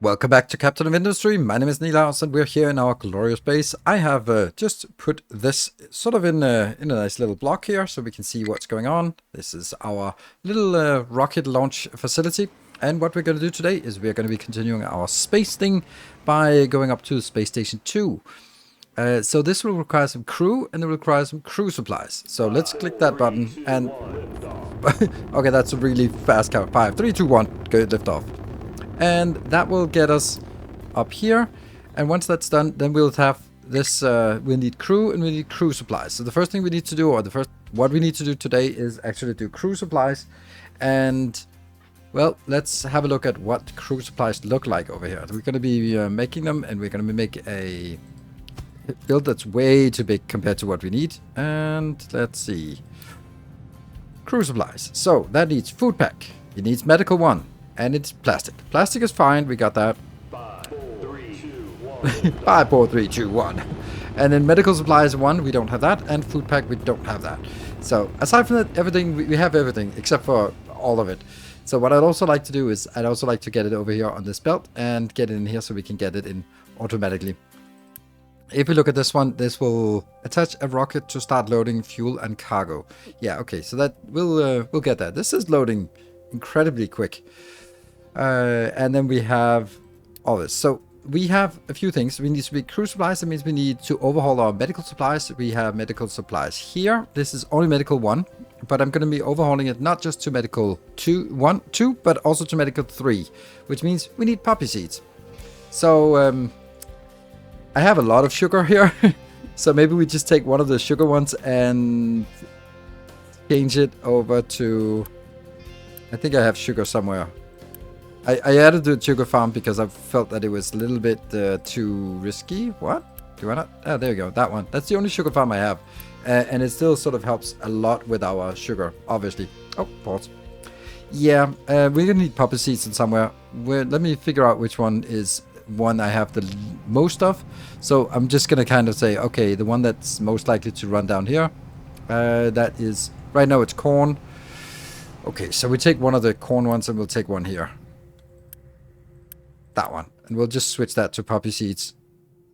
Welcome back to Captain of Industry. My name is Nilaus and we're here in our glorious base. I have just put this sort of in a nice little block here so we can see what's going on. This is our little rocket launch facility. And what we're going to do today is we're going to be continuing our space thing by going up to Space Station 2. So this will require some crew and it will require some crew supplies. So let's click that button and... okay, that's a really fast count. 5, 3, 2, 1, go lift off. And that will get us up here. And once that's done, then we'll have this, we'll need crew and we need crew supplies. So the first thing we need to do, or what we need to do today is actually do crew supplies. And, well, let's have a look at what crew supplies look like over here. We're going to be making them, and we're going to make a build that's way too big compared to what we need. And let's see. Crew supplies. So that needs food pack. It needs medical 1. And it's plastic. Plastic is fine. We got that. 5, 3, 2, 1. 5, 4, 3, 2, 1. And then medical supplies 1. We don't have that. And food pack, we don't have that. So aside from that, everything, we have everything except for all of it. So what I'd also like to do is I'd also like to get it over here on this belt and get it in here so we can get it in automatically. If we look at this one, this will attach a rocket to start loading fuel and cargo. Yeah, okay. So that we'll get that. This is loading incredibly quick. And then we have all this. So we have a few things. We need to be crew supplies. That means we need to overhaul our medical supplies. We have medical supplies here. This is only medical 1, but I'm going to be overhauling it not just to medical 2, but also to medical 3, which means we need poppy seeds. So I have a lot of sugar here. So maybe we just take one of the sugar ones and change it over to... I think I have sugar somewhere. I added the sugar farm because I felt that it was a little bit too risky. What? Do I not? Oh, there you go. That one. That's the only sugar farm I have. And it still sort of helps a lot with our sugar, obviously. Oh, pause. Yeah, we're going to need poppy seeds in somewhere. Let me figure out which one is one I have the most of. So I'm just going to kind of say, okay, the one that's most likely to run down here. That is, right now it's corn. Okay, so we take one of the corn ones and we'll take one here. That one. And we'll just switch that to poppy seeds.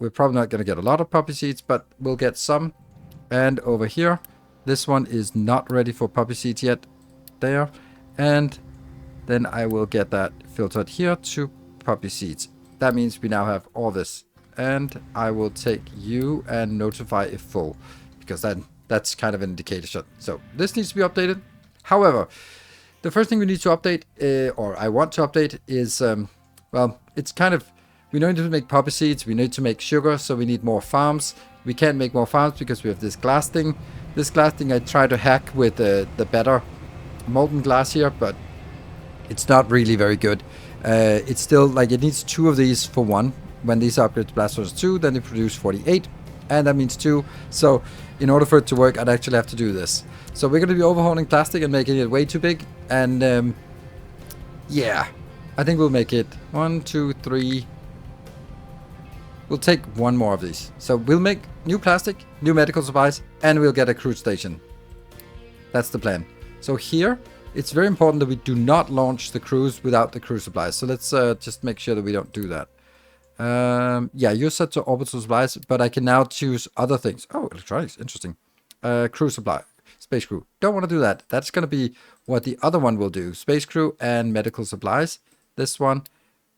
We're probably not going to get a lot of poppy seeds, but we'll get some. And over here, this one is not ready for poppy seeds yet. There. And then I will get that filtered here to poppy seeds. That means we now have all this. And I will take you and notify if full, because then that's kind of an indication. So this needs to be updated. However, the first thing we need to update, or I want to update, is... well, it's kind of, we need to make poppy seeds, we need to make sugar, so we need more farms. We can't make more farms because we have this glass thing. This glass thing I try to hack with the better molten glass here, but it's not really very good. It's still, like, it needs 2 of these for 1. When these upgrade to blast furnace 2, then they produce 48, and that means 2. So, in order for it to work, I'd actually have to do this. So we're going to be overhauling plastic and making it way too big, and, yeah. I think we'll make it 1, 2, 3. We'll take 1 more of these. So we'll make new plastic, new medical supplies, and we'll get a crew station. That's the plan. So here, it's very important that we do not launch the crews without the crew supplies. So let's just make sure that we don't do that. Yeah, you're set to orbital supplies, but I can now choose other things. Oh, electronics, interesting. Crew supply, space crew. Don't want to do that. That's going to be what the other one will do. Space crew and medical supplies. This one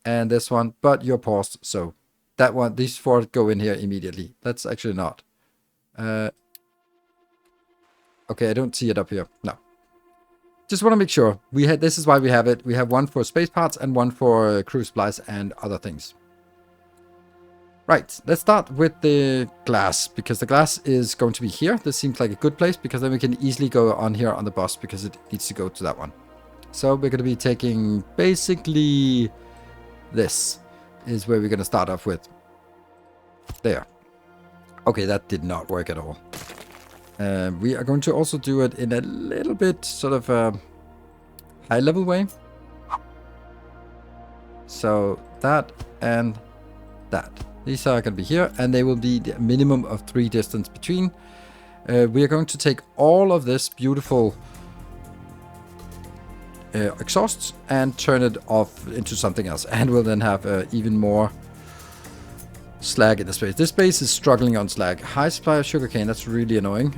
and this one, but you're paused, so that one, these 4 go in here immediately. That's actually not. Okay, I don't see it up here. No. Just want to make sure. This is why we have it. We have 1 for space parts and 1 for crew supplies and other things. Right, let's start with the glass, because the glass is going to be here. This seems like a good place, because then we can easily go on here on the bus, because it needs to go to that one. So we're going to be taking basically this is where we're going to start off with. There. Okay, that did not work at all. We are going to also do it in a little bit sort of high level way. So that and that. These are going to be here, and they will be the minimum of 3 distance between. We are going to take all of this beautiful exhausts and turn it off into something else. And we'll then have even more slag in the space. This space is struggling on slag. High supply of sugarcane, that's really annoying,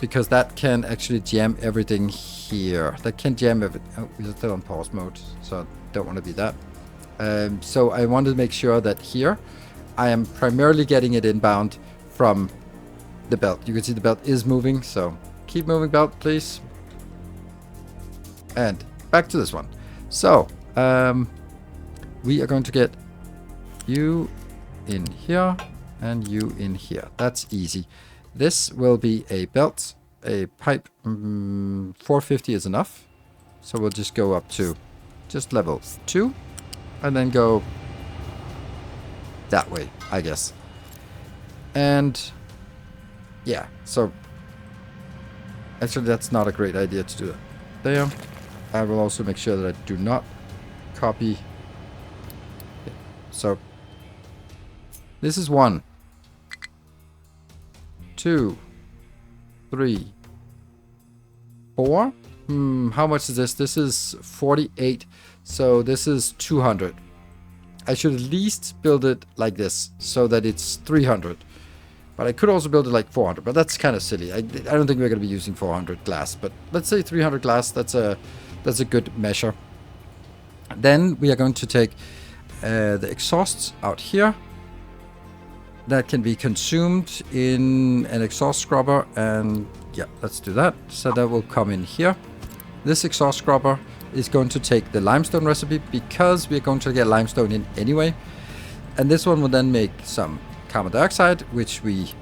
because that can actually jam everything here. That can jam everything. Oh, we're still on pause mode, so I don't want to be that. So I want to make sure that here I am primarily getting it inbound from the belt. You can see the belt is moving, so keep moving, belt, please. And back to this one. So we are going to get you in here and you in here. That's easy. This will be a belt, a pipe. 450 is enough, so we'll just go up to just level 2 and then go that way, I guess. And yeah, so actually that's not a great idea to do that there. I will also make sure that I do not copy. So this is 1, 2, 3, 4. How much is this? This is 48. So this is 200. I should at least build it like this so that it's 300. But I could also build it like 400. But that's kind of silly. I don't think we're going to be using 400 glass. But let's say 300 glass. That's a good measure. Then we are going to take the exhausts out here. That can be consumed in an exhaust scrubber, and yeah, let's do that. So that will come in here. This exhaust scrubber is going to take the limestone recipe because we're going to get limestone in anyway. And this one will then make some carbon dioxide, which we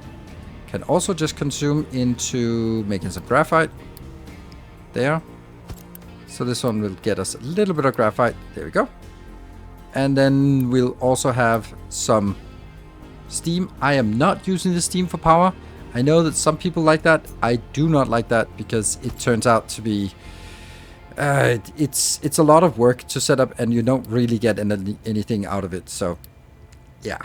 can also just consume into making some graphite. There. So this one will get us a little bit of graphite. There we go. And then we'll also have some steam. I am not using the steam for power. I know that some people like that. I do not like that because it turns out to be it's a lot of work to set up and you don't really get anything out of it. So yeah,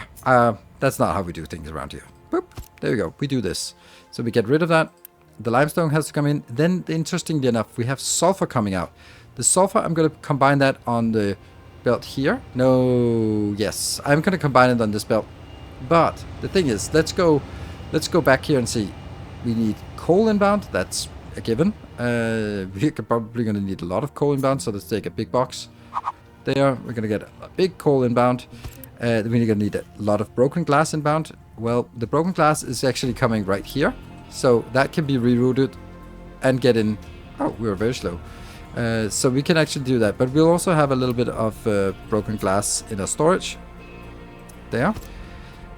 that's not how we do things around here. Boop, there we go. We do this. So we get rid of that. The limestone has to come in. Then interestingly enough, we have sulfur coming out. The sulfur, I'm going to combine that on the belt here. No, yes, I'm going to combine it on this belt. But the thing is, let's go back here and see. We need coal inbound. That's a given. We're probably going to need a lot of coal inbound. So let's take a big box. There, we're going to get a big coal inbound. We're going to need a lot of broken glass inbound. Well, the broken glass is actually coming right here. So that can be rerouted and get in. Oh, we were very slow. So we can actually do that. But we'll also have a little bit of broken glass in our storage. There.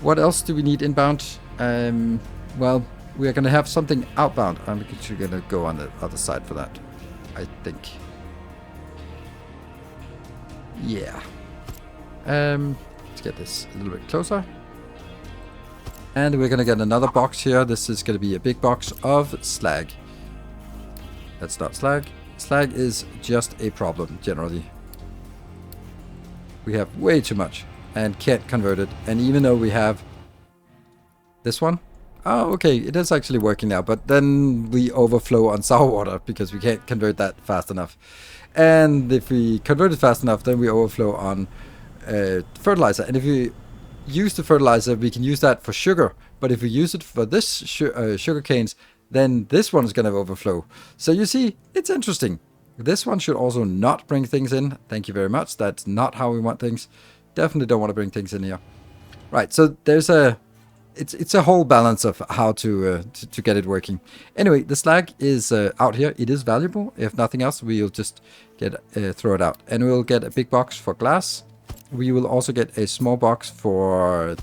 What else do we need inbound? Well, we are going to have something outbound. I'm actually going to go on the other side for that, I think. Yeah. Let's get this a little bit closer. And we're going to get another box here. This is going to be a big box of slag. That's not slag. Slag is just a problem, generally. We have way too much and can't convert it. And even though we have this one, oh, okay, it is actually working now, but then we overflow on sour water because we can't convert that fast enough. And if we convert it fast enough, then we overflow on fertilizer. And if we use the fertilizer, we can use that for sugar. But if we use it for this sugar canes, then this one is going to overflow. So you see, it's interesting. This one should also not bring things in. Thank you very much. That's not how we want things. Definitely don't want to bring things in here. Right, so there's a... It's a whole balance of how to get it working. Anyway, the slag is out here. It is valuable. If nothing else, we'll just get throw it out. And we'll get a big box for glass. We will also get a small box for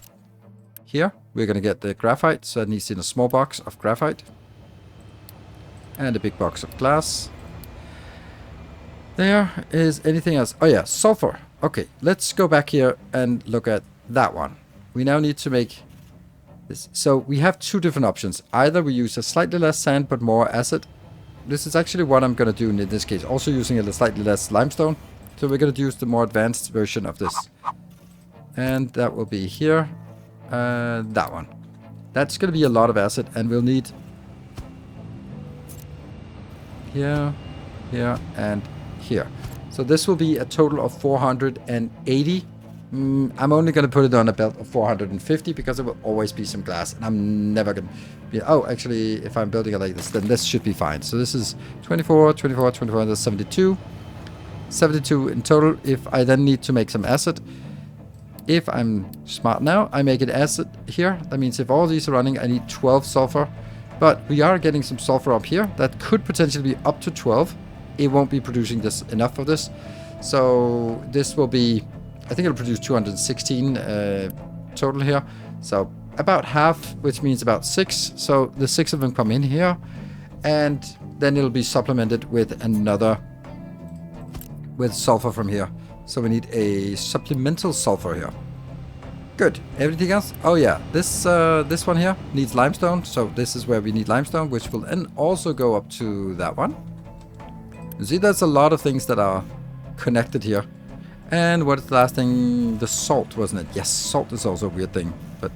here. We're going to get the graphite. So it needs in a small box of graphite. And a big box of glass. There is anything else. Oh yeah, sulfur. Okay, let's go back here and look at that one. We now need to make... So we have two different options. Either we use a slightly less sand but more acid. This is actually what I'm going to do in this case. Also using a slightly less limestone. So we're going to use the more advanced version of this. And that will be here. That one. That's going to be a lot of acid. And we'll need... Here. Here. And here. So this will be a total of 480. I'm only going to put it on a belt of 450 because there will always be some glass, and I'm never going to be... Oh, actually, if I'm building it like this, then this should be fine. So this is 24, 24, 24, that's 72. 72 in total. If I then need to make some acid, if I'm smart now, I make an acid here. That means if all these are running, I need 12 sulfur. But we are getting some sulfur up here. That could potentially be up to 12. It won't be producing this enough of this. So this will be... I think it'll produce 216 total here. So about half, which means about 6. So the 6 of them come in here. And then it'll be supplemented with another... with sulfur from here. So we need a supplemental sulfur here. Good. Everything else? Oh yeah, this one here needs limestone. So this is where we need limestone, which will then also go up to that one. You see, there's a lot of things that are connected here. And what is the last thing? The salt, wasn't it? Yes, salt is also a weird thing. But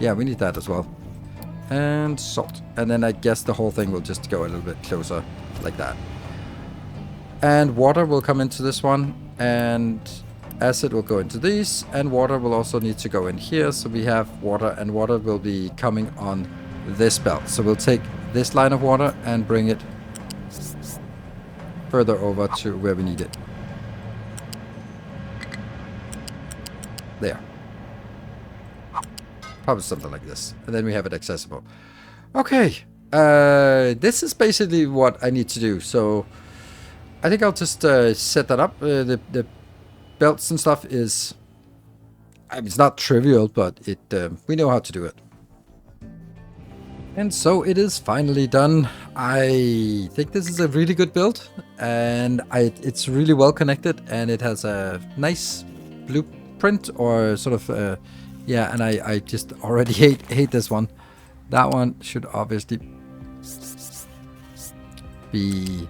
yeah, we need that as well. And salt. And then I guess the whole thing will just go a little bit closer like that. And water will come into this one. And acid will go into these. And water will also need to go in here. So we have water, and water will be coming on this belt. So we'll take this line of water and bring it further over to where we need it. There. Probably something like this. And then we have it accessible. Okay. This is basically what I need to do. So I think I'll just set that up. The belts and stuff is... I mean, it's not trivial, but it we know how to do it. And so it is finally done. I think this is a really good build. And it's really well connected. And it has a nice blueprint or sort of... yeah, and I just already hate this one. That one should obviously be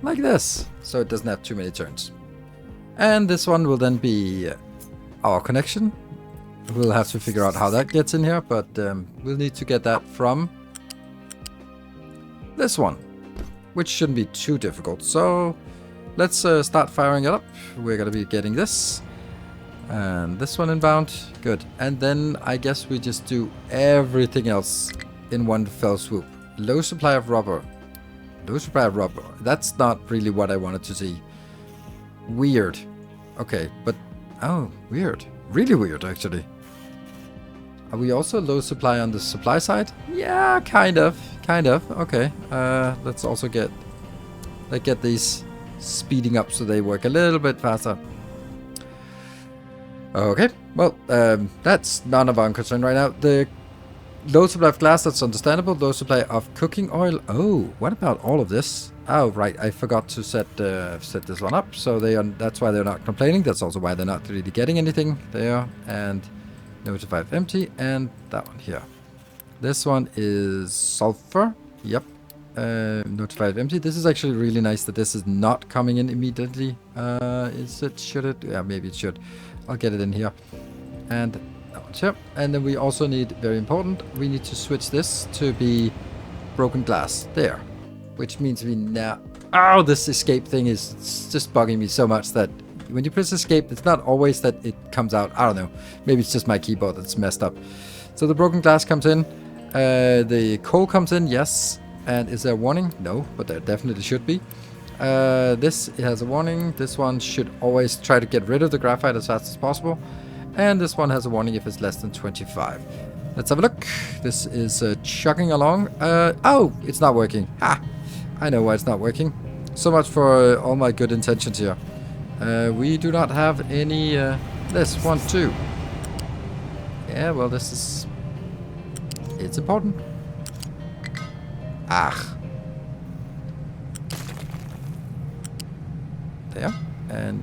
like this, so it doesn't have too many turns. And this one will then be our connection. We'll have to figure out how that gets in here, but we'll need to get that from this one, which shouldn't be too difficult. So let's start firing it up. We're going to be getting this. And this one inbound. Good. And then I guess we just do everything else in one fell swoop. Low supply of rubber. Low supply of rubber. That's not really what I wanted to see. Weird. Okay, but... Oh, weird. Really weird, actually. Are we also low supply on the supply side? Yeah, kind of. Kind of. Okay. Let's also get these speeding up so they work a little bit faster. Okay, well, that's none of our concern right now. The low supply of glass, that's understandable. Low supply of cooking oil. Oh, what about all of this? Oh, right, I forgot to set this one up. So that's why they're not complaining. That's also why they're not really getting anything there. And notify empty, and that one here. This one is sulfur. Yep. Notified empty. This is actually really nice that this is not coming in immediately. Is it? Should it? Yeah, maybe it should. I'll get it in here. And that one's here. And then we also need, very important, we need to switch this to be broken glass. There. Which means we now... Oh, this escape thing is just bugging me so much that when you press escape, it's not always that it comes out. I don't know. Maybe it's just my keyboard that's messed up. So the broken glass comes in. The coal comes in, yes. And is there a warning? No, but there definitely should be. This has a warning. This one should always try to get rid of the graphite as fast as possible. And this one has a warning if it's less than 25. Let's have a look. This is chugging along. Oh, it's not working. Ha! I know why it's not working. So much for all my good intentions here. We do not have any... this one too. Yeah, well, this is... It's important. Ah. There. And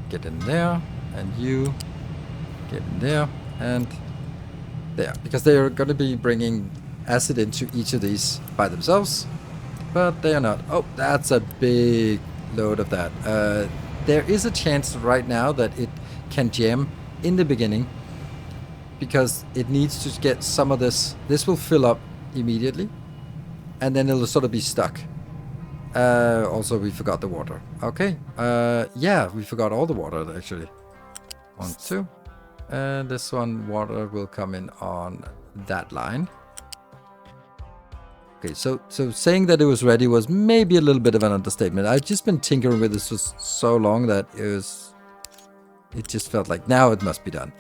get in there. And you get in there. And there. Because they are going to be bringing acid into each of these by themselves. But they are not. Oh, that's a big load of that. There is a chance right now that it can jam in the beginning. Because it needs to get some of this. This will fill up immediately. and then it'll sort of be stuck. Also, we forgot the water. Okay. Yeah, we forgot all the water, actually. 1, 2. And this one, water will come in on that line. Okay, so saying that it was ready was maybe a little bit of an understatement. I've just been tinkering with this for so long that it just felt like now it must be done.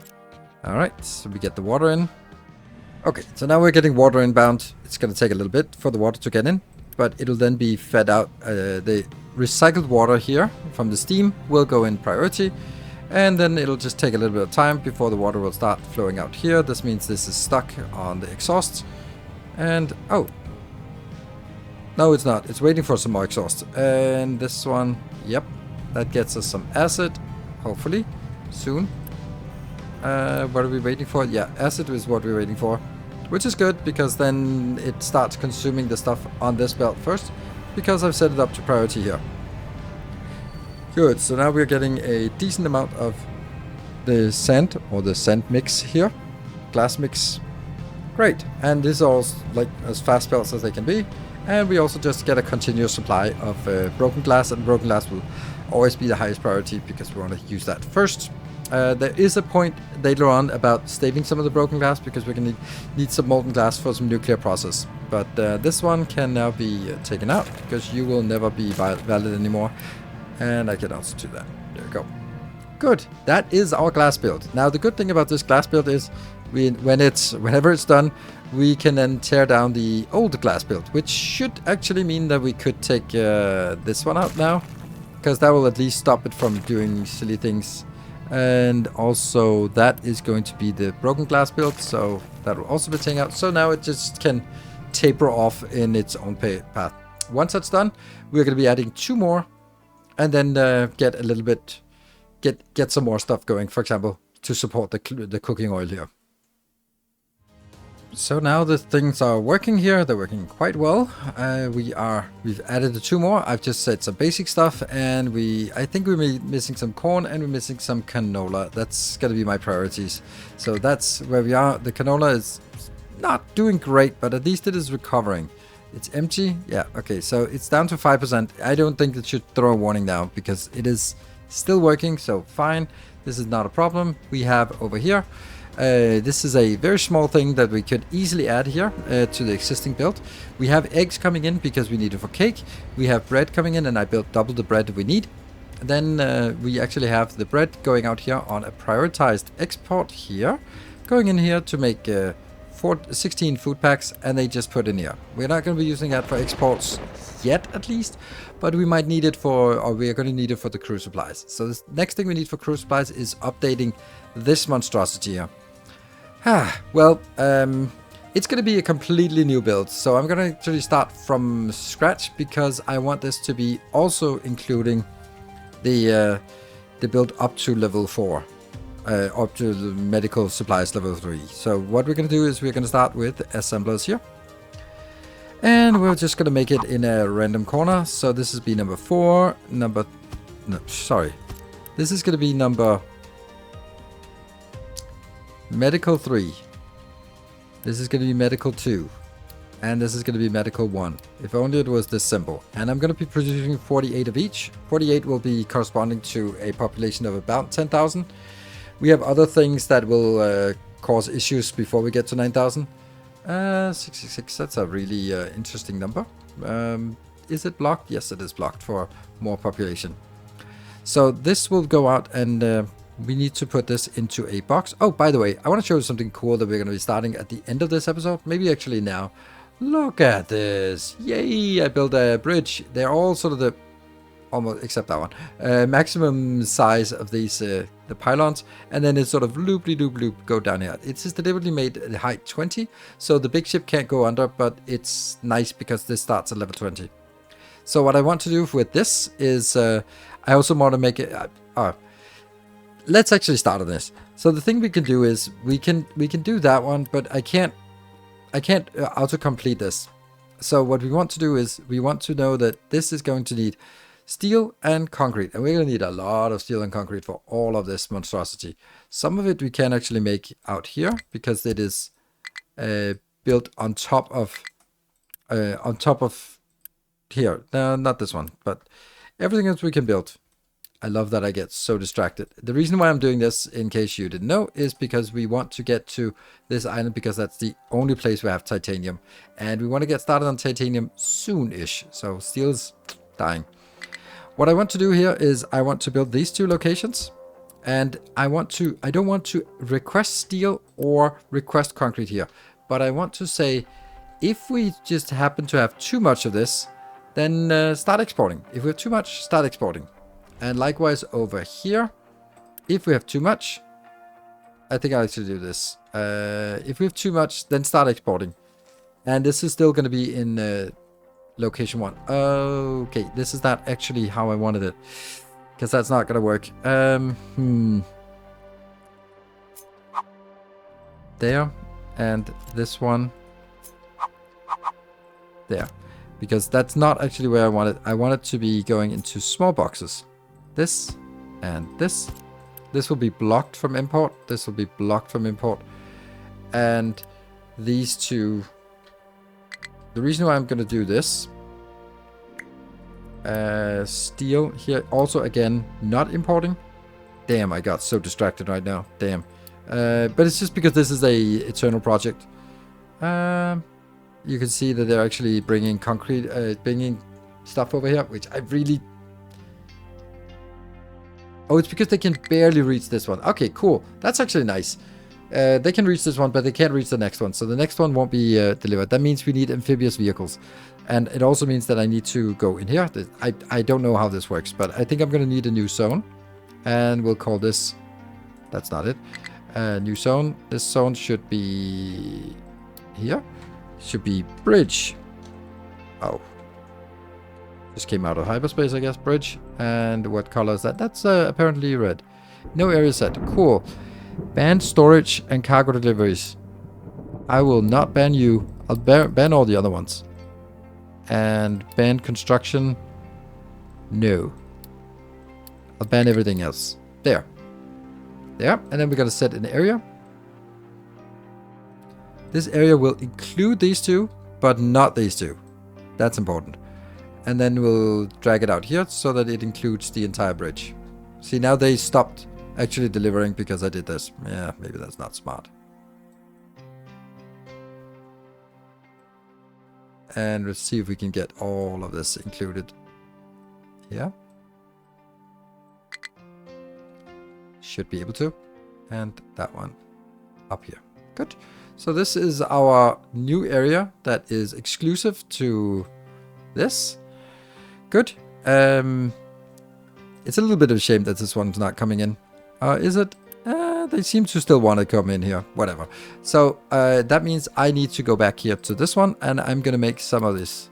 All right, so we get the water in. Okay, so now we're getting water inbound. It's going to take a little bit for the water to get in, but it'll then be fed out. The recycled water here from the steam will go in priority, and then it'll just take a little bit of time before the water will start flowing out here. This means this is stuck on the exhaust. And, oh. No, it's not. It's waiting for some more exhaust. And this one, yep, that gets us some acid, hopefully, soon. What are we waiting for? Yeah, acid is what we're waiting for, which is good because then it starts consuming the stuff on this belt first, because I've set it up to priority here. Good, so now we're getting a decent amount of the sand, or the sand mix here, glass mix. Great, and this is all like as fast belts as they can be. And we also just get a continuous supply of broken glass, and broken glass will always be the highest priority because we want to use that first. There is a point later on about saving some of the broken glass because we're going to need some molten glass for some nuclear process. But this one can now be taken out because you will never be valid anymore. And I can also do that. There we go. Good. That is our glass build. Now the good thing about this glass build is whenever it's done, we can then tear down the old glass build, which should actually mean that we could take this one out now, because that will at least stop it from doing silly things. And also that is going to be the broken glass build, so that will also be taken out. So now it just can taper off in its own path. Once that's done, we're going to be adding 2 more, and then get a little bit, get some more stuff going, for example, to support the cooking oil here. So now the things are working here. They're working quite well. We've added the 2 more. I've just said some basic stuff, and I think we're missing some corn and we're missing some canola. That's gonna be my priorities. So that's where we are. The canola is not doing great, but at least it is recovering. It's empty. Yeah. Okay. So it's down to 5%. I don't think it should throw a warning now because it is still working. So fine. This is not a problem. We have over here. This is a very small thing that we could easily add here to the existing build. We have eggs coming in because we need it for cake. We have bread coming in, and I built double the bread we need. Then we actually have the bread going out here on a prioritized export here, going in here to make 16 food packs, and they just put in here. We're not going to be using that for exports yet, at least, but we might need it for, or we are going to need it for the crew supplies. So the next thing we need for crew supplies is updating this monstrosity here. Well, it's going to be a completely new build, so I'm going to actually start from scratch because I want this to be also including the build up to level 4, up to the medical supplies level 3. So what we're going to do is we're going to start with assemblers here, and we're just going to make it in a random corner. So this is be number 4, this is going to be number medical 3. This is going to be medical 2. And this is going to be medical 1. If only it was this simple. And I'm going to be producing 48 of each. 48 will be corresponding to a population of about 10,000. We have other things that will cause issues before we get to 9,000. 666, that's a really interesting number. Is it blocked? Yes, it is blocked for more population. So this will go out, and we need to put this into a box. Oh, by the way, I want to show you something cool that we're going to be starting at the end of this episode. Maybe actually now. Look at this. Yay, I built a bridge. They're all sort of the, almost, except that one, maximum size of these, the pylons. And then it's sort of loop-de-loop-loop go down here. It's just deliberately made at height 20. So the big ship can't go under, but it's nice because this starts at level 20. So what I want to do with this is, I also want to make it, let's actually start on this. So the thing we can do is we can do that one, but I can't auto-complete this. So what we want to do is we want to know that this is going to need steel and concrete, and we're going to need a lot of steel and concrete for all of this monstrosity. Some of it we can actually make out here because it is built on top of on top of here. No, not this one, but everything else we can build. I love that I get so distracted. The reason why I'm doing this, in case you didn't know, is because we want to get to this island because that's the only place we have titanium. And we want to get started on titanium soon-ish. So steel's dying. What I want to do here is I want to build these two locations. And I don't want to request steel or request concrete here. But I want to say, if we just happen to have too much of this, then start exporting. If we have too much, start exporting. And likewise over here, if we have too much, I think I'll actually do this. If we have too much, then start exporting. And this is still going to be in location 1. Okay, this is not actually how I wanted it. Because that's not going to work. There. And this one. There. Because that's not actually where I want it. I want it to be going into small boxes. This and this. This will be blocked from import. This will be blocked from import. And these two. The reason why I'm going to do this. Steel here. Also, again, not importing. Damn, I got so distracted right now. Damn. But it's just because this is a eternal project. You can see that they're actually bringing concrete, bringing stuff over here, which I really... Oh, it's because they can barely reach this one. Okay, cool. That's actually nice. They can reach this one, but they can't reach the next one. So the next one won't be delivered. That means we need amphibious vehicles. And it also means that I need to go in here. I don't know how this works, but I think I'm going to need a new zone. And we'll call this... That's not it. New zone. This zone should be... here. Should be bridge. Oh. Just came out of hyperspace, I guess. Bridge. And what color is that? That's apparently red. No area set. Cool. Ban storage and cargo deliveries. I will not ban you. I'll ban all the other ones. And ban construction. No. I'll ban everything else. There. There. And then we're going to set an area. This area will include these two, but not these two. That's important. And then we'll drag it out here so that it includes the entire bridge. See, now they stopped actually delivering because I did this. Yeah, maybe that's not smart. And let's see if we can get all of this included. Yeah. Should be able to. And that one up here. Good. So this is our new area that is exclusive to this. Good. It's a little bit of a shame that this one's not coming in. Is it? They seem to still want to come in here. Whatever. So that means I need to go back here to this one. And I'm going to make some of this.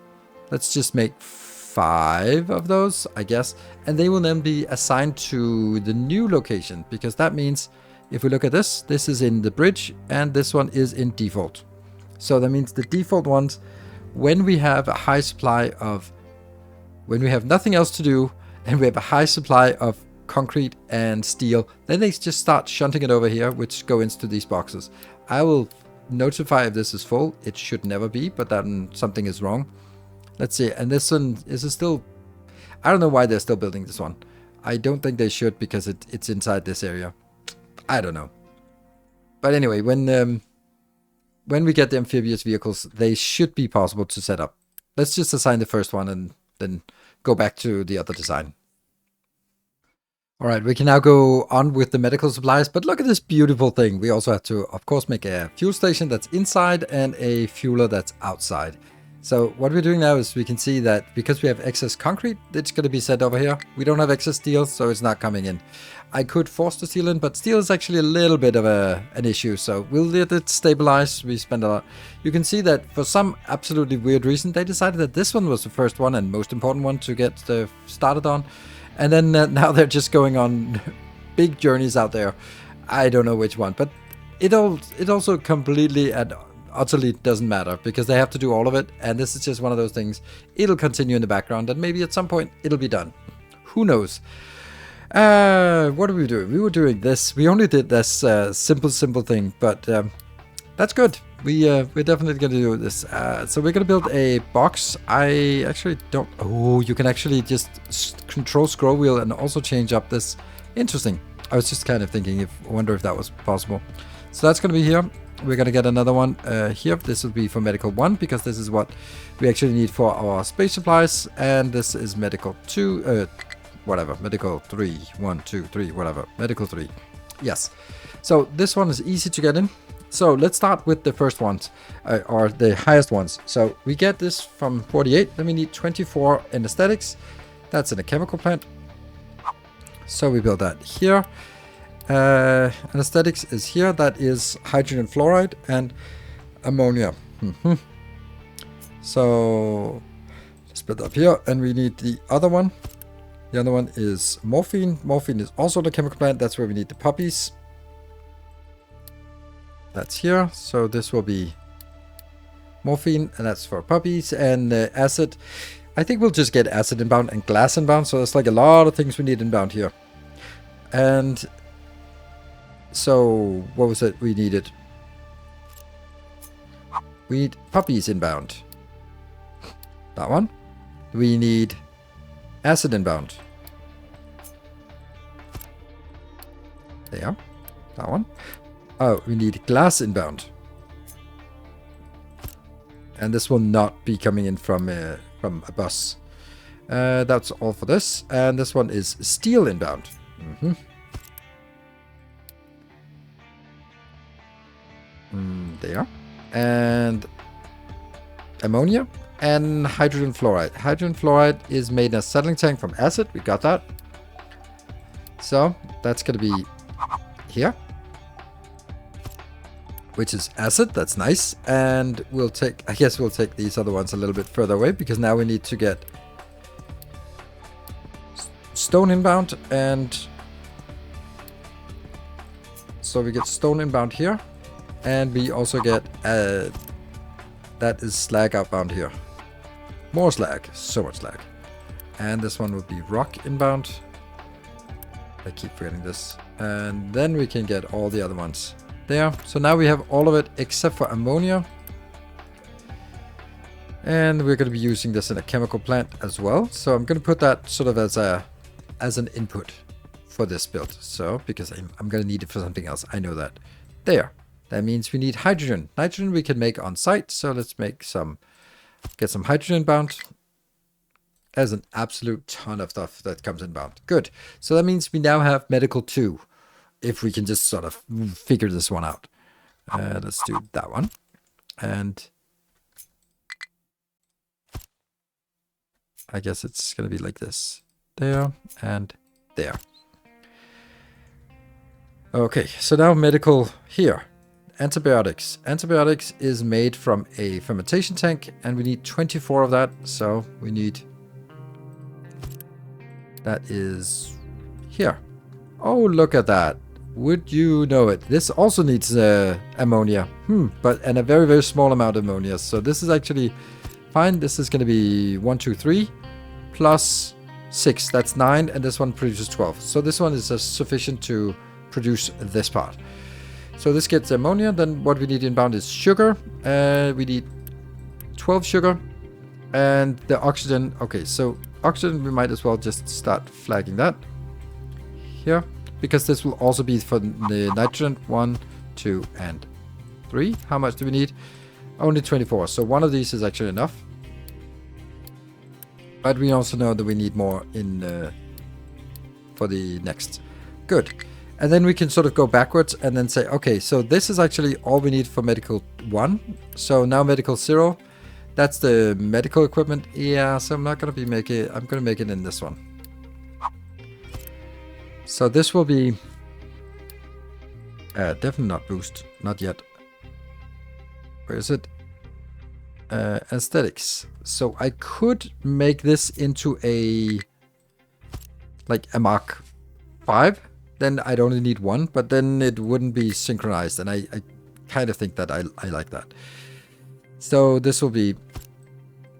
Let's just make 5 of those, I guess. And they will then be assigned to the new location. Because that means if we look at this, this is in the bridge. And this one is in default. So that means the default ones, when we have a high supply of... When we have nothing else to do, and we have a high supply of concrete and steel, then they just start shunting it over here, which go into these boxes. I will notify if this is full. It should never be, but then something is wrong. Let's see. And this one, is it still... I don't know why they're still building this one. I don't think they should because it's inside this area. I don't know. But anyway, when we get the amphibious vehicles, they should be possible to set up. Let's just assign the first one and then go back to the other design. All right, we can now go on with the medical supplies, but look at this beautiful thing. We also have to, of course, make a fuel station that's inside and a fueler that's outside. So what we're doing now is we can see that because we have excess concrete, it's going to be sent over here. We don't have excess steel, so it's not coming in. I could force the steel in, but steel is actually a little bit of an issue. So we'll let it stabilize. We spend a lot. You can see that for some absolutely weird reason, they decided that this one was the first one and most important one to get started on. And then now they're just going on big journeys out there. I don't know which one, but it also completely and utterly doesn't matter because they have to do all of it. And this is just one of those things. It'll continue in the background and maybe at some point it'll be done. Who knows? What are we doing? We were doing this. We only did this simple thing, but that's good. we're definitely gonna do this. So we're gonna build a box. I actually don't. Oh, you can actually just control scroll wheel and also change up this. Interesting. I was just kind of thinking, I wonder if that was possible. So that's gonna be here. We're gonna get another one here. This will be for medical 1 because this is what we actually need for our space supplies, and this is medical 2. Whatever. Medical 3. 1, 2, 3. Whatever. Medical 3. Yes. So this one is easy to get in. So let's start with the first ones, or the highest ones. So we get this from 48. Then we need 24 anesthetics. That's in a chemical plant. So we build that here. Anesthetics is here. That is hydrogen fluoride and ammonia. So let's put that up here. And we need the other one. The other one is morphine. Morphine is also the chemical plant. That's where we need the puppies. That's here. So this will be morphine, and that's for puppies. And acid. I think we'll just get acid inbound and glass inbound. So there's like a lot of things we need inbound here. And so what was it we needed? We need puppies inbound. That one. We need acid inbound. There. That one. Oh, we need glass inbound. And this will not be coming in from a bus. That's all for this. And this one is steel inbound. There. And ammonia and hydrogen fluoride. Hydrogen fluoride is made in a settling tank from acid. We got that. So that's going to be here, which is acid. That's nice. And we'll take, I guess we'll take these other ones a little bit further away because now we need to get stone inbound. And so we get stone inbound here. And we also get, that is slag outbound here. More slag. So much slag. And this one would be rock inbound. I keep forgetting this. And then we can get all the other ones there. So now we have all of it except for ammonia. And we're going to be using this in a chemical plant as well. So I'm going to put that sort of as an input for this build. So, because I'm going to need it for something else. I know that. There. That means we need hydrogen. Nitrogen we can make on site. So let's make get some hydrogen inbound. There's an absolute ton of stuff that comes inbound. Good. So that means we now have medical 2. If we can just sort of figure this one out. Let's do that one. And I guess it's going to be like this. There and there. Okay, so now medical here. Antibiotics. Antibiotics is made from a fermentation tank, and we need 24 of that. So we need... That is here. Oh, look at that. Would you know it? This also needs ammonia. And a very, very small amount of ammonia. So this is actually fine. This is going to be 1, 2, 3 plus 6. That's 9. And this one produces 12. So this one is sufficient to produce this part. So this gets ammonia. Then what we need inbound is sugar. We need 12 sugar. And the oxygen. Okay, so oxygen, we might as well just start flagging that here. Because this will also be for the nitrogen. 1, 2, and 3. How much do we need? Only 24. So one of these is actually enough. But we also know that we need more in for the next. Good. And then we can sort of go backwards and then say, okay, so this is actually all we need for medical 1. So now medical 0. That's the medical equipment. Yeah, so I'm not going to be making it. I'm going to make it in this one. So this will be definitely not boost. Not yet. Where is it? Aesthetics. So I could make this into a Mark 5. Then I'd only need 1, but then it wouldn't be synchronized. And I kind of think that I like that. So this will be,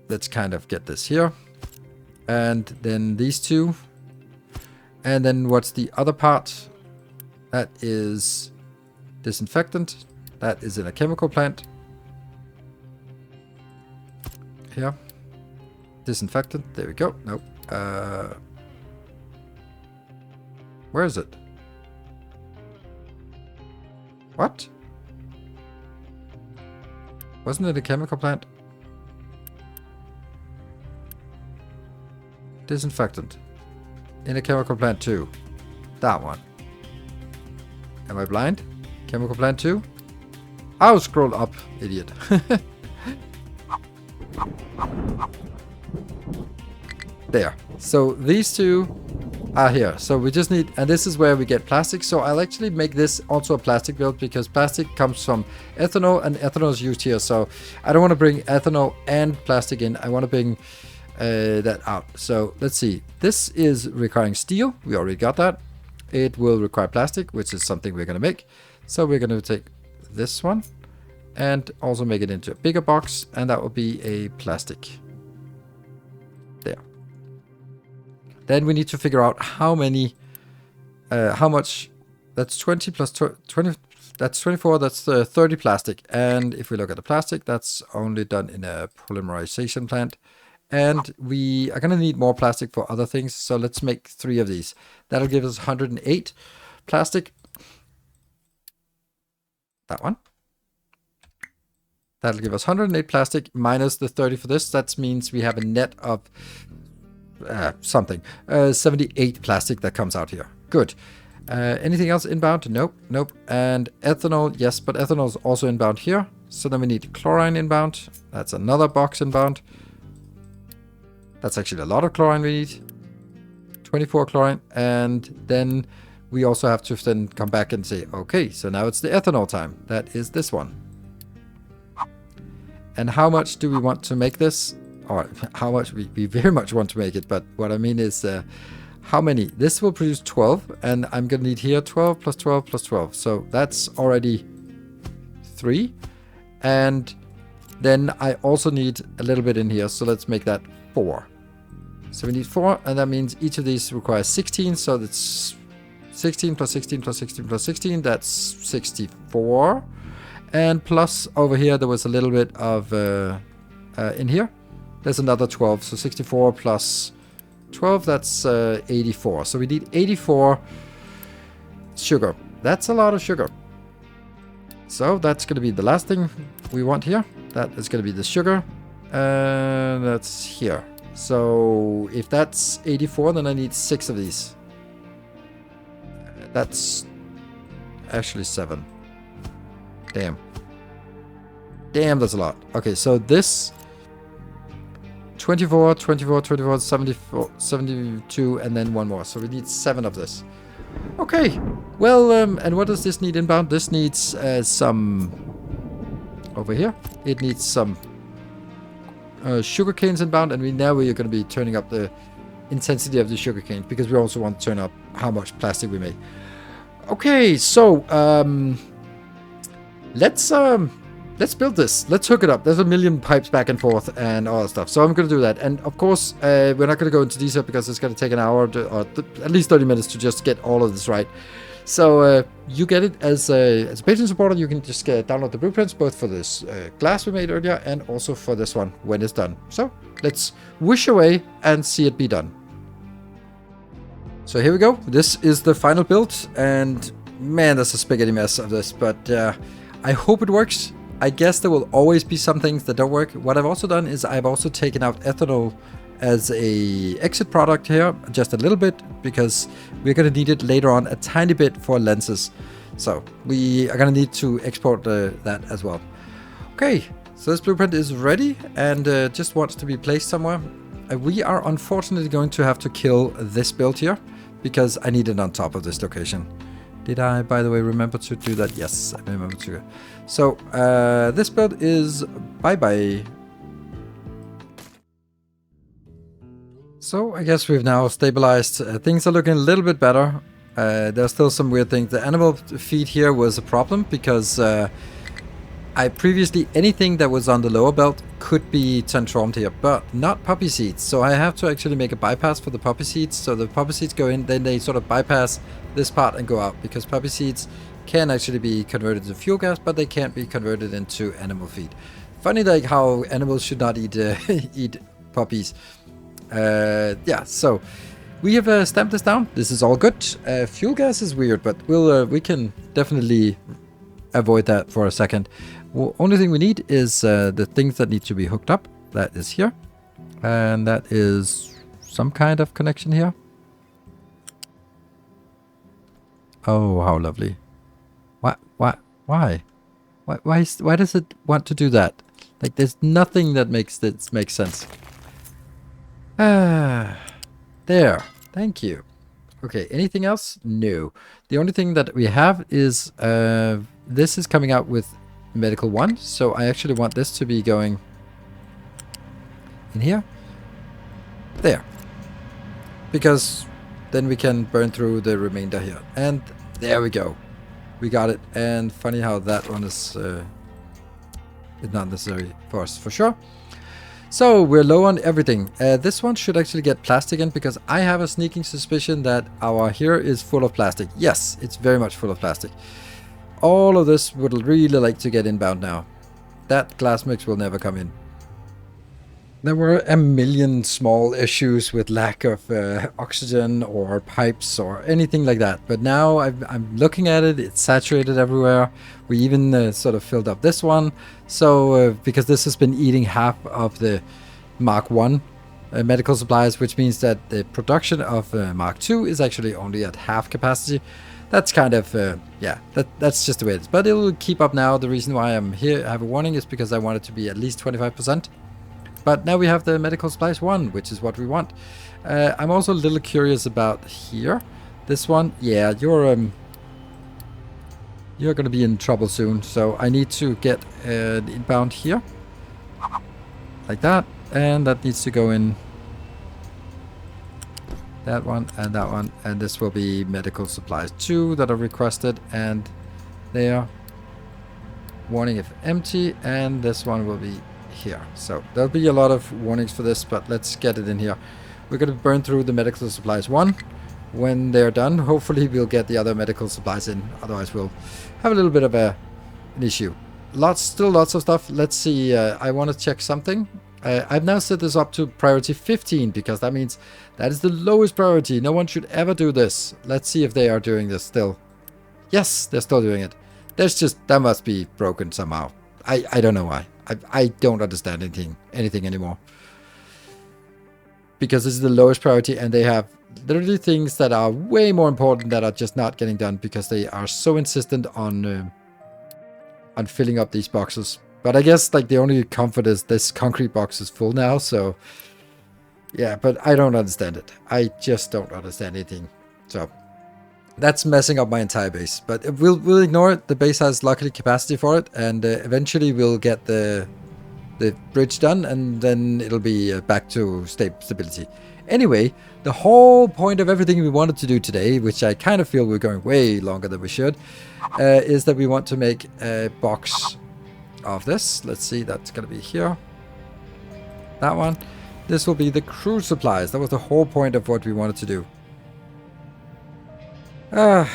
let's kind of get this here. And then these two. And then what's the other part? That is disinfectant. That is in a chemical plant. here. Disinfectant. There we go. Nope. Where is it? What? Wasn't it a chemical plant? Disinfectant. In a chemical plant too. That one. Am I blind? Chemical plant too? I'll scroll up, idiot. There. So these two are here. So we just need, and this is where we get plastic. So I'll actually make this also a plastic build because plastic comes from ethanol and ethanol is used here. So I don't want to bring ethanol and plastic in. I want to bring that out. So let's see. This is requiring steel. We already got that. It will require plastic, which is something we're going to make. So we're going to take this one and also make it into a bigger box. And that will be a plastic. There. Then we need to figure out how many, how much, that's 20 plus 20, that's 24, that's 30 plastic. And if we look at the plastic, that's only done in a polymerization plant. And we are going to need more plastic for other things. So let's make 3 of these. That'll give us 108 plastic. That one. That'll give us 108 plastic minus the 30 for this. That means we have a net of something. 78 plastic that comes out here. Good. Anything else inbound? Nope. Nope. And ethanol, yes, but ethanol is also inbound here. So then we need chlorine inbound. That's another box inbound. That's actually a lot of chlorine we need. 24 chlorine. And then we also have to then come back and say, okay, so now it's the ethanol time. That is this one. And how much do we want to make this? Or how much? We very much want to make it. But what I mean is how many? This will produce 12. And I'm going to need here 12 plus 12 plus 12. So that's already 3. And then I also need a little bit in here. So let's make that 4. So we need 4, and that means each of these requires 16, so that's 16 plus 16 plus 16 plus 16, that's 64. And plus over here there was a little bit of in here. There's another 12, so 64 plus 12, that's 84. So we need 84 sugar. That's a lot of sugar. So that's going to be the last thing we want here. That is going to be the sugar. And that's here. So if that's 84, then I need 6 of these. That's actually 7. Damn. Damn, that's a lot. Okay, so this 24, 24, 24, 74, 72, and then 1 more. So we need 7 of this. Okay. Well, and what does this need inbound? This needs some over here. It needs some sugar canes inbound, and now we're going to be turning up the intensity of the sugar cane because we also want to turn up how much plastic we make. Okay, so let's build this. Let's hook it up. There's a million pipes back and forth and all that stuff. So I'm going to do that. And of course, we're not going to go into detail because it's going to take an hour or at least 30 minutes to just get all of this right. So you get it as a patron supporter. You can just download the blueprints both for this glass we made earlier and also for this one when it's done. So let's wish away and see it be done. So here we go. This is the final build, and man, that's a spaghetti mess of this, but I hope it works. I guess there will always be some things that don't work. What I've also done is I've also taken out ethanol as a exit product here, just a little bit, because we're going to need it later on a tiny bit for lenses. So we are going to need to export that as well. Okay, so this blueprint is ready and just wants to be placed somewhere. We are unfortunately going to have to kill this build here because I need it on top of this location. Did I, by the way, remember to do that? Yes, I remember to. So this build is bye-bye. So I guess we've now stabilized. Things are looking a little bit better. There's still some weird things. The animal feed here was a problem because I previously, anything that was on the lower belt could be transformed here, but not poppy seeds. So I have to actually make a bypass for the poppy seeds. So the poppy seeds go in, then they sort of bypass this part and go out, because poppy seeds can actually be converted to fuel gas, but they can't be converted into animal feed. Funny like how animals should not eat eat puppies. Yeah, so we have stamped this down. This is all good. Fuel gas is weird, but we can definitely avoid that for a second. Only thing we need is the things that need to be hooked up. That is here, and that is some kind of connection here. Oh, how lovely! Why? Why does it want to do that? Like, there's nothing that makes this make sense. Ah, there. Thank you. Okay, anything else? No. The only thing that we have is this is coming out with medical 1, so I actually want this to be going in here. There. Because then we can burn through the remainder here. And there we go. We got it. And funny how that one is not necessary for us, for sure. So we're low on everything. This one should actually get plastic in, because I have a sneaking suspicion that our here is full of plastic. Yes, it's very much full of plastic. All of this would really like to get inbound now. That glass mix will never come in. There were a million small issues with lack of oxygen or pipes or anything like that. But now I'm looking at it, it's saturated everywhere. We even sort of filled up this one. So because this has been eating half of the Mark 1 medical supplies, which means that the production of Mark 2 is actually only at half capacity. That's kind of, yeah, that's just the way it is. But it will keep up now. The reason why I'm here, I have a warning, is because I want it to be at least 25%. But now we have the medical supplies 1, which is what we want. I'm also a little curious about here. This one, yeah, you're going to be in trouble soon. So I need to get inbound here, like that, and that needs to go in that one, and this will be medical supplies 2 that are requested, and there. Warning if empty, and this one will be here. So there'll be a lot of warnings for this, but let's get it in here. We're going to burn through the medical supplies 1. When they're done, hopefully we'll get the other medical supplies in. Otherwise we'll have a little bit of an issue. Still lots of stuff. Let's see. I want to check something. I've now set this up to priority 15, because that means that is the lowest priority. No one should ever do this. Let's see if they are doing this still. Yes, they're still doing it. That must be broken somehow. I don't know why. I don't understand anything anymore. Because this is the lowest priority, and they have literally things that are way more important that are just not getting done, because they are so insistent on filling up these boxes. But I guess like the only comfort is this concrete box is full now, so yeah, but I don't understand it. I just don't understand anything. So that's messing up my entire base, but we'll ignore it. The base has luckily capacity for it, and eventually we'll get the bridge done, and then it'll be back to stability. Anyway, the whole point of everything we wanted to do today, which I kind of feel we're going way longer than we should, is that we want to make a box of this. Let's see, that's gonna be here. That one. This will be the crew supplies. That was the whole point of what we wanted to do. Where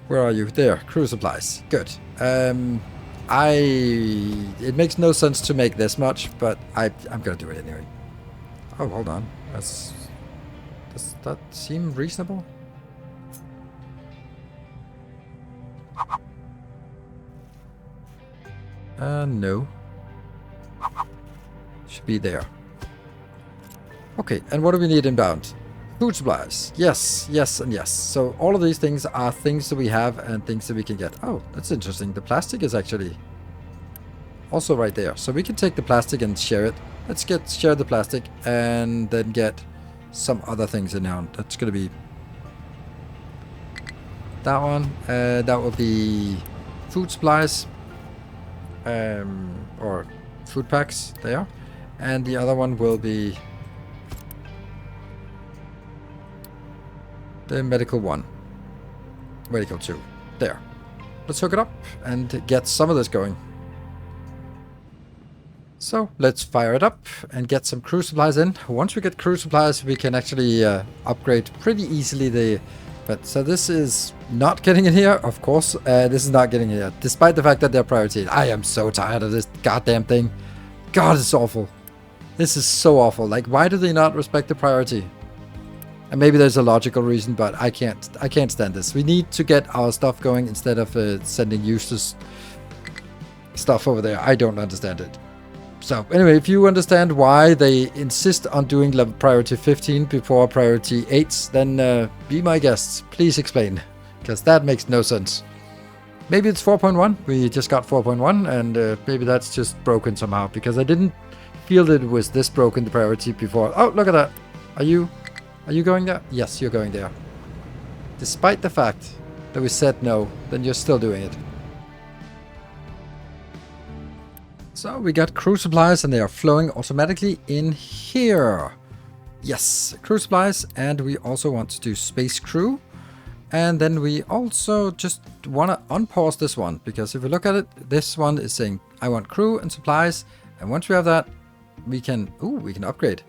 are you? There, crew supplies. Good. It makes no sense to make this much, but I'm gonna do it anyway. Oh, hold on. Does that seem reasonable? No. Should be there. Okay, and what do we need inbound? Food supplies. Yes, yes, and yes. So all of these things are things that we have and things that we can get. Oh, that's interesting. The plastic is actually also right there. So we can take the plastic and share it. Let's share the plastic and then get some other things in here. That's going to be that one. That will be food supplies. Or food packs there. And the other one will be the medical 1. Medical 2. There. Let's hook it up and get some of this going. So let's fire it up and get some crew supplies in. Once we get crew supplies, we can actually upgrade pretty easily so this is not getting in here, of course. This is not getting in here, despite the fact that they're priority. I am so tired of this goddamn thing. God, it's awful. This is so awful. Like, why do they not respect the priority? And maybe there's a logical reason, but I can't stand this. We need to get our stuff going instead of sending useless stuff over there. I don't understand it. So anyway, if you understand why they insist on doing level priority 15 before priority 8, then be my guests. Please explain, because that makes no sense. Maybe it's 4.1. We just got 4.1, and maybe that's just broken somehow, because I didn't feel that it was this broken, the priority before. Oh, look at that. Are you going there? Yes, you're going there. Despite the fact that we said no, then you're still doing it. So we got crew supplies, and they are flowing automatically in here. Yes, crew supplies, and we also want to do space crew. And then we also just want to unpause this one, because if we look at it, this one is saying I want crew and supplies, and once we have that, we can upgrade.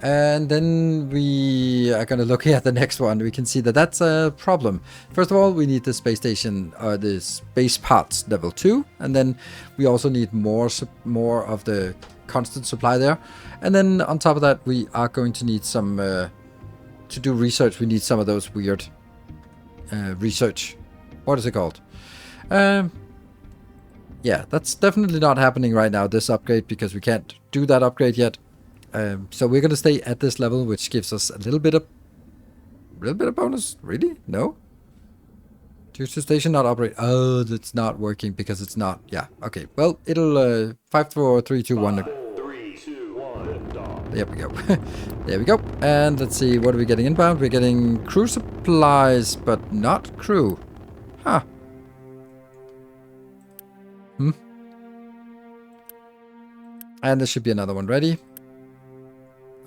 And then we are going to look at the next one. We can see that that's a problem. First of all, we need the space station, the space parts level 2. And then we also need more of the constant supply there. And then on top of that, we are going to need some, to do research, we need some of those weird research. What is it called? Yeah, that's definitely not happening right now, this upgrade, because we can't do that upgrade yet. So we're going to stay at this level, which gives us a little bit of bonus. Really? No? Due to station not operate. Oh, that's not working because it's not. Yeah. Okay. Well, it'll 5, 4, 3, 2, 1. 5, 3, 2, 1, dog. There we go. There we go. And let's see, what are we getting inbound? We're getting crew supplies, but not crew. Huh. And there should be another one ready.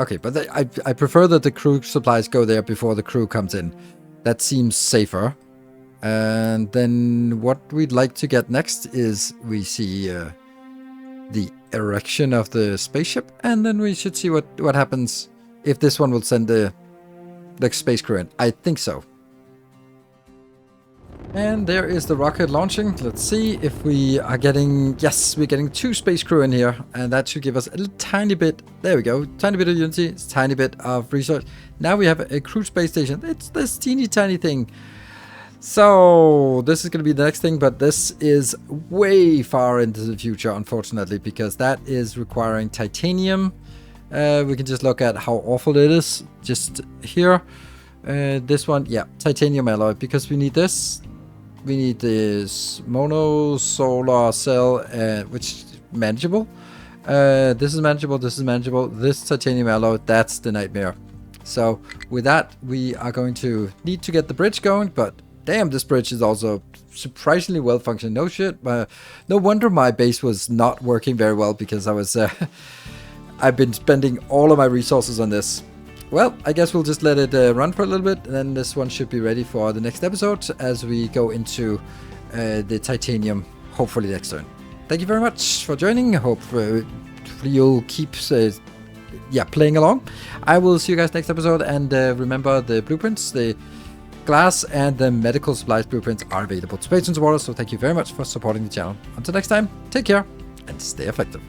Okay, but I prefer that the crew supplies go there before the crew comes in. That seems safer. And then what we'd like to get next is we see the erection of the spaceship, and then we should see what happens if this one will send the space crew in. I think so. And there is the rocket launching. Let's see if we are getting... Yes, we're getting 2 space crew in here. And that should give us a little tiny bit... There we go. Tiny bit of Unity. It's tiny bit of research. Now we have a crew space station. It's this teeny tiny thing. So this is going to be the next thing. But this is way far into the future, unfortunately. Because that is requiring titanium. We can just look at how awful it is. Just here. This one, yeah, titanium alloy. Because we need this. We need this mono solar cell, which is manageable. This is manageable. This is manageable. This titanium alloy, that's the nightmare. So with that, we are going to need to get the bridge going. But damn, this bridge is also surprisingly well functioning. No shit. No wonder my base was not working very well, because I was I've been spending all of my resources on this. Well, I guess we'll just let it run for a little bit, and then this one should be ready for the next episode as we go into the titanium, hopefully next turn. Thank you very much for joining. I hope you'll keep playing along. I will see you guys next episode, and remember, the blueprints, the glass and the medical supplies blueprints are available to patrons of Water, so thank you very much for supporting the channel. Until next time, take care and stay effective.